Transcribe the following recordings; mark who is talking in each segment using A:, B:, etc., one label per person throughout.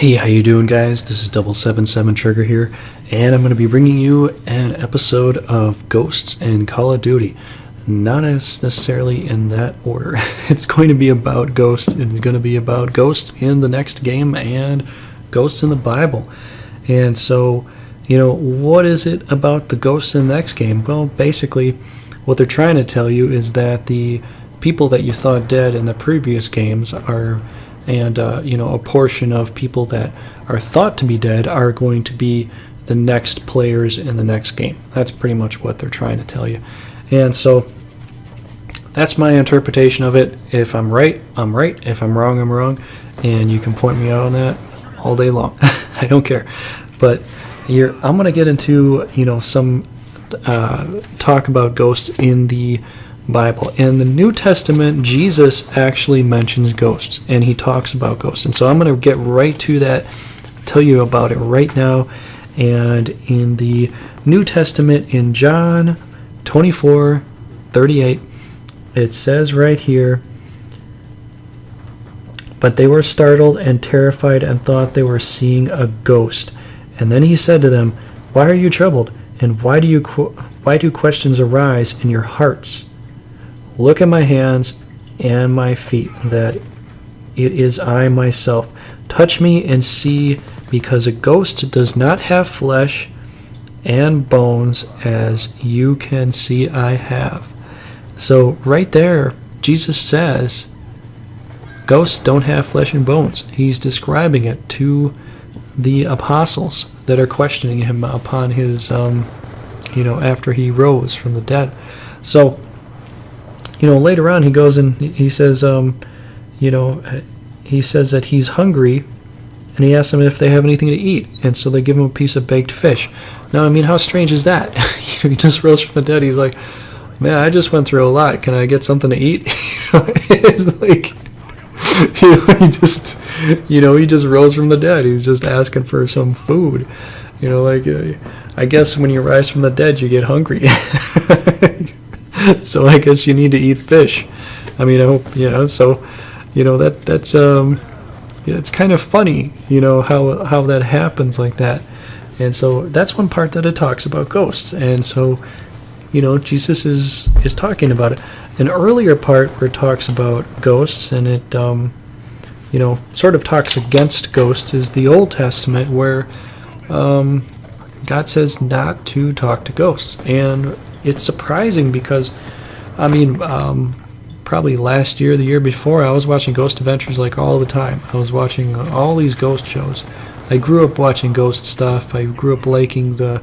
A: Hey, how you doing, guys? This is 777 Trigger here, and I'm going to be bringing you an episode of Ghosts in Call of Duty. Not as necessarily in that order. It's going to be about ghosts. It's going to be about ghosts in the next game and ghosts in the Bible. And so, what is it about the ghosts in the next game? Well, basically, what they're trying to tell you is that the people that you thought dead in the previous games are... and a portion of people that are thought to be dead are going to be the next players in the next game. That's pretty much what they're trying to tell you. And so that's my interpretation of it. If I'm right, I'm right. If I'm wrong, I'm wrong. And you can point me out on that all day long. I don't care. But I'm going to get into some talk about ghosts in the Bible. In the New Testament, Jesus actually mentions ghosts, and he talks about ghosts. And so I'm going to get right to that, tell you about it right now. And in the New Testament, in John 24:38, it says right here, "But they were startled and terrified and thought they were seeing a ghost. And then he said to them, 'Why are you troubled? And why do questions arise in your hearts? Look at my hands and my feet, that it is I myself. Touch me and see, because a ghost does not have flesh and bones as you can see I have.'" So right there, Jesus says ghosts don't have flesh and bones. He's describing it to the apostles that are questioning him upon his, after he rose from the dead. So, later on he goes and he says, he says that he's hungry, and he asks them if they have anything to eat, and so they give him a piece of baked fish. Now, how strange is that? He just rose from the dead. He's like, "Man, I just went through a lot. Can I get something to eat?" It's like, he just rose from the dead. He's just asking for some food. I guess when you rise from the dead, you get hungry. So I guess you need to eat fish. I hope, so, that's, it's kind of funny, how that happens like that. And so that's one part that it talks about ghosts. And so, Jesus is talking about it. An earlier part where it talks about ghosts, and it, sort of talks against ghosts, is the Old Testament, where God says not to talk to ghosts. And it's surprising because, probably last year, the year before, I was watching Ghost Adventures like all the time. I was watching all these ghost shows. I grew up watching ghost stuff. I grew up liking the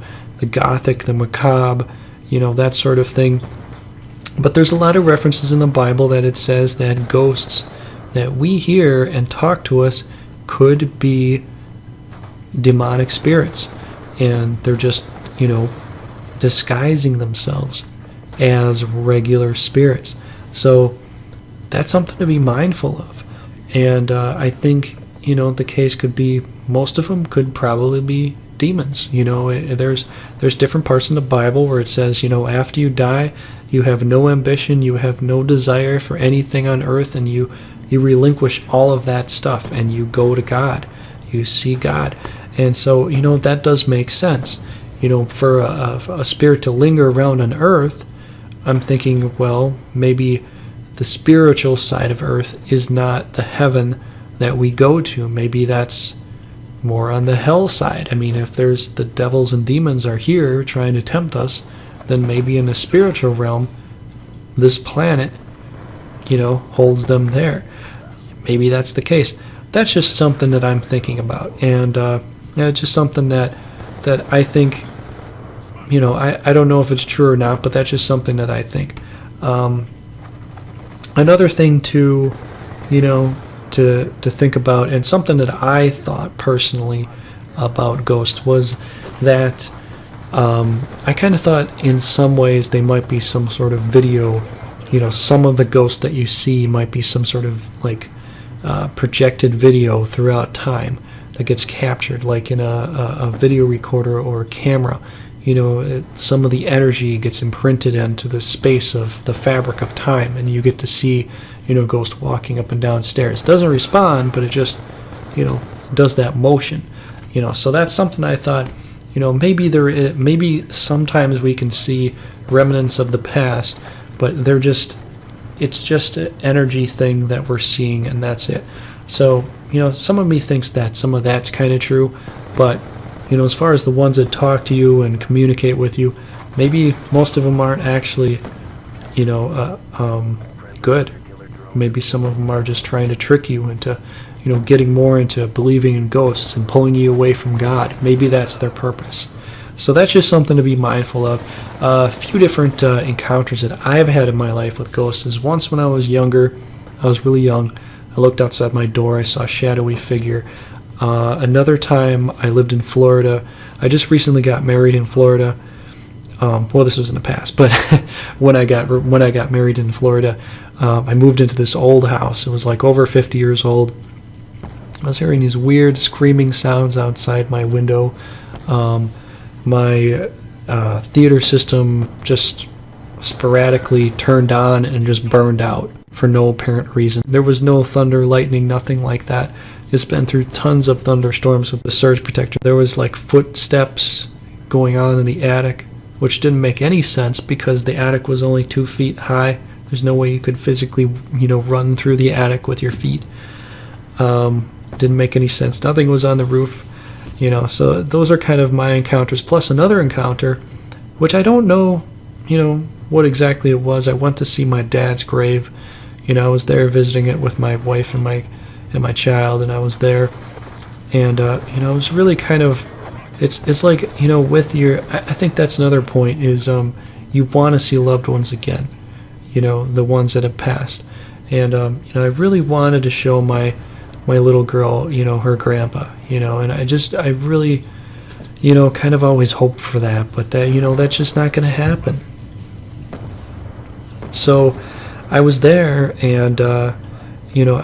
A: gothic, the macabre, that sort of thing. But there's a lot of references in the Bible that it says that ghosts that we hear and talk to us could be demonic spirits. And they're just, disguising themselves as regular spirits. So that's something to be mindful of. And I think, the case could be, most of them could probably be demons. There's different parts in the Bible where it says, after you die, you have no ambition, you have no desire for anything on earth, and you relinquish all of that stuff, and you go to God. You see God. And so, that does make sense. For a spirit to linger around on earth, I'm thinking, well, maybe the spiritual side of earth is not the heaven that we go to. Maybe that's more on the hell side. If there's the devils and demons are here trying to tempt us, then maybe in the spiritual realm, this planet, holds them there. Maybe that's the case. That's just something that I'm thinking about. And it's just something that I think, I don't know if it's true or not, but that's just something that I think. Another thing to think about, and something that I thought personally about ghosts, was that I kind of thought in some ways they might be some sort of video. Some of the ghosts that you see might be some sort of projected video throughout time that gets captured, like in a video recorder or a camera. Some of the energy gets imprinted into the space of the fabric of time, and you get to see, ghost walking up and down stairs. It doesn't respond, but it just, does that motion. So that's something I thought, maybe sometimes we can see remnants of the past, but it's just an energy thing that we're seeing, and that's it. So, some of me thinks that some of that's kind of true, but, as far as the ones that talk to you and communicate with you, maybe most of them aren't actually, good. Maybe some of them are just trying to trick you into, getting more into believing in ghosts and pulling you away from God. Maybe that's their purpose. So that's just something to be mindful of. A few different encounters that I've had in my life with ghosts is once when I was younger, I was really young, I looked outside my door, I saw a shadowy figure. Another time I lived in Florida. I just recently got married in Florida. Well, this was in the past, but when I got married in Florida, I moved into this old house. It was like over 50 years old. I was hearing these weird screaming sounds outside my window. My theater system just sporadically turned on and just burned out for no apparent reason. There was no thunder, lightning, nothing like that. It's been through tons of thunderstorms with the surge protector. There was like footsteps going on in the attic, which didn't make any sense because the attic was only 2 feet high. There's no way you could physically, run through the attic with your feet. Didn't make any sense. Nothing was on the roof, So those are kind of my encounters. Plus another encounter, which I don't know, what exactly it was. I went to see my dad's grave. I was there visiting it with my wife and my child, and I was there, and it was really kind of. It's like, with your, I think that's another point is you want to see loved ones again, the ones that have passed. And, I really wanted to show my little girl, her grandpa, and I really, kind of always hoped for that, but that, that's just not going to happen. So I was there and, I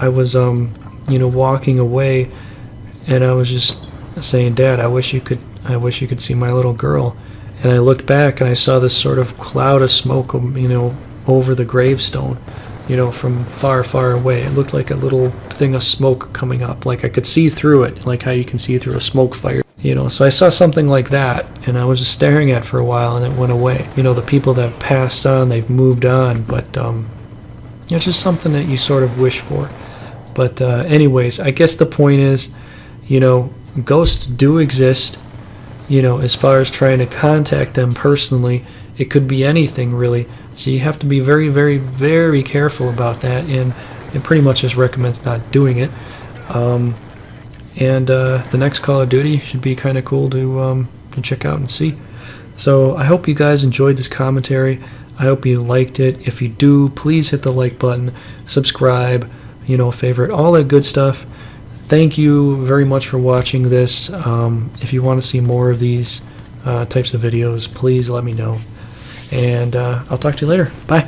A: was, walking away, and I was just saying, Dad, I wish you could see my little girl. And I looked back and I saw this sort of cloud of smoke, over the gravestone, from far, far away. It looked like a little thing of smoke coming up, like I could see through it, like how you can see through a smoke fire. So I saw something like that, and I was just staring at it for a while, and it went away. The people that passed on, they've moved on, but it's just something that you sort of wish for. But anyways, I guess the point is, ghosts do exist. As far as trying to contact them personally, it could be anything really. So you have to be very, very, very careful about that, and it pretty much just recommends not doing it. The next Call of Duty should be kind of cool to check out and see. So I hope you guys enjoyed this commentary. I hope you liked it. If you do, please hit the like button, subscribe, favorite, all that good stuff. Thank you very much for watching this. If you want to see more of these types of videos, please let me know. And I'll talk to you later. Bye.